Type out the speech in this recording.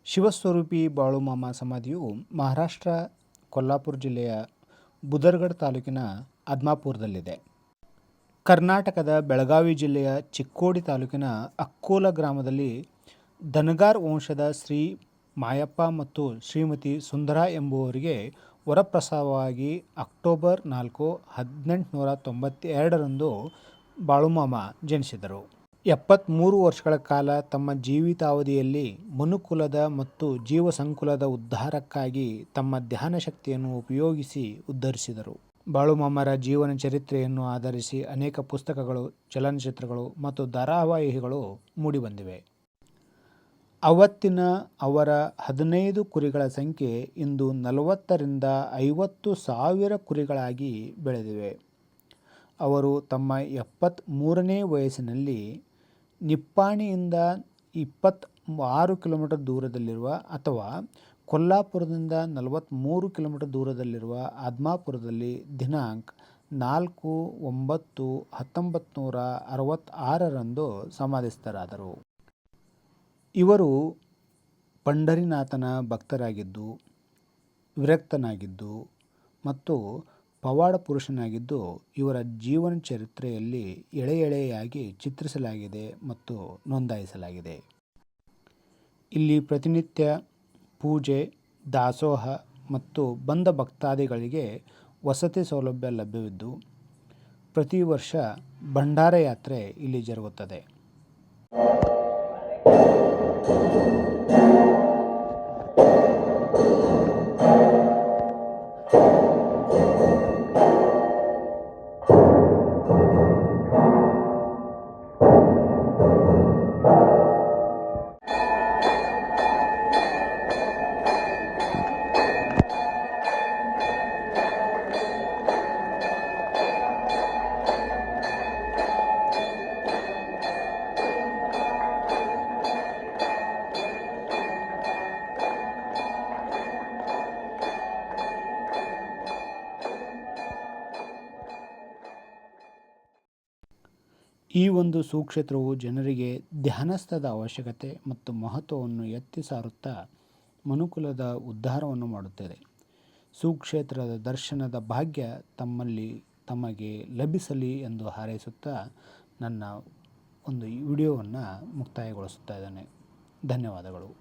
ಶಿವಸ್ವರೂಪಿ ಬಾಳುಮಾಮ ಸಮಾಧಿಯು ಮಹಾರಾಷ್ಟ್ರ ಕೊಲ್ಹಾಪುರ ಜಿಲ್ಲೆಯ ಬುದರ್ಗಢ ತಾಲೂಕಿನ ಆದ್ಮಾಪುರದಲ್ಲಿದೆ. ಕರ್ನಾಟಕದ ಬೆಳಗಾವಿ ಜಿಲ್ಲೆಯ ಚಿಕ್ಕೋಡಿ ತಾಲೂಕಿನ ಅಕ್ಕೋಲ ಗ್ರಾಮದಲ್ಲಿ ಧನಗಾರ್ ವಂಶದ ಶ್ರೀ ಮಾಯಪ್ಪ ಮತ್ತು ಶ್ರೀಮತಿ ಸುಂದರಾ ಎಂಬುವರಿಗೆ ವರಪ್ರಸಾದವಾಗಿ ಅಕ್ಟೋಬರ್ 4, 1892ರಂದು ಬಾಳುಮಾಮ ಜನಿಸಿದರು. 73 ವರ್ಷಗಳ ಕಾಲ ತಮ್ಮ ಜೀವಿತಾವಧಿಯಲ್ಲಿ ಮನುಕುಲದ ಮತ್ತು ಜೀವಸಂಕುಲದ ಉದ್ಧಾರಕ್ಕಾಗಿ ತಮ್ಮ ಧ್ಯಾನ ಶಕ್ತಿಯನ್ನು ಉಪಯೋಗಿಸಿ ಉದ್ಧರಿಸಿದರು. ಬಾಳುಮಾಮರ ಜೀವನ ಚರಿತ್ರೆಯನ್ನು ಆಧರಿಸಿ ಅನೇಕ ಪುಸ್ತಕಗಳು, ಚಲನಚಿತ್ರಗಳು ಮತ್ತು ಧಾರಾವಾಹಿಗಳು ಮೂಡಿಬಂದಿವೆ. ಅವತ್ತಿನ ಅವರ 15 ಕುರಿಗಳ ಸಂಖ್ಯೆ ಇಂದು 40ರಿಂದ 50 ಸಾವಿರ ಕುರಿಗಳಾಗಿ ಬೆಳೆದಿವೆ. ಅವರು ತಮ್ಮ 73ನೇ ವಯಸ್ಸಿನಲ್ಲಿ ನಿಪ್ಪಾಣಿಯಿಂದ 26 ಕಿಲೋಮೀಟರ್ ದೂರದಲ್ಲಿರುವ ಅಥವಾ ಕೊಲ್ಹಾಪುರದಿಂದ 43 ಕಿಲೋಮೀಟರ್ ದೂರದಲ್ಲಿರುವ ಆದ್ಮಾಪುರದಲ್ಲಿ ದಿನಾಂಕ 4/9/1966ರಂದು ಸಮಾಧಿಸ್ಥರಾದರು. ಇವರು ಪಂಢರೀನಾಥನ ಭಕ್ತರಾಗಿದ್ದು, ವಿರಕ್ತನಾಗಿದ್ದು ಮತ್ತು ಪವಾಡ ಪುರುಷನಾಗಿದ್ದು, ಇವರ ಜೀವನ ಚರಿತ್ರೆಯಲ್ಲಿ ಎಳೆಯಾಗಿ ಚಿತ್ರಿಸಲಾಗಿದೆ ಮತ್ತು ನೋಂದಾಯಿಸಲಾಗಿದೆ. ಇಲ್ಲಿ ಪ್ರತಿನಿತ್ಯ ಪೂಜೆ, ದಾಸೋಹ ಮತ್ತು ಬಂದ ಭಕ್ತಾದಿಗಳಿಗೆ ವಸತಿ ಸೌಲಭ್ಯ ಲಭ್ಯವಿದ್ದು, ಪ್ರತಿ ವರ್ಷ ಭಂಡಾರ ಯಾತ್ರೆ ಇಲ್ಲಿ ಜರುಗುತ್ತದೆ. ಈ ಒಂದು ಸುಕ್ಷೇತ್ರವು ಜನರಿಗೆ ಧ್ಯಾನಸ್ಥದ ಅವಶ್ಯಕತೆ ಮತ್ತು ಮಹತ್ವವನ್ನು ಎತ್ತಿ ಸಾರುತ್ತಾ ಮನುಕುಲದ ಉದ್ಧಾರವನ್ನು ಮಾಡುತ್ತದೆ. ಸುಕ್ಷೇತ್ರದ ದರ್ಶನದ ಭಾಗ್ಯ ತಮಗೆ ಲಭಿಸಲಿ ಎಂದು ಹಾರೈಸುತ್ತಾ ನನ್ನ ಒಂದು ವಿಡಿಯೋವನ್ನು ಮುಕ್ತಾಯಗೊಳಿಸುತ್ತಾ ಇದ್ದೇನೆ. ಧನ್ಯವಾದಗಳು.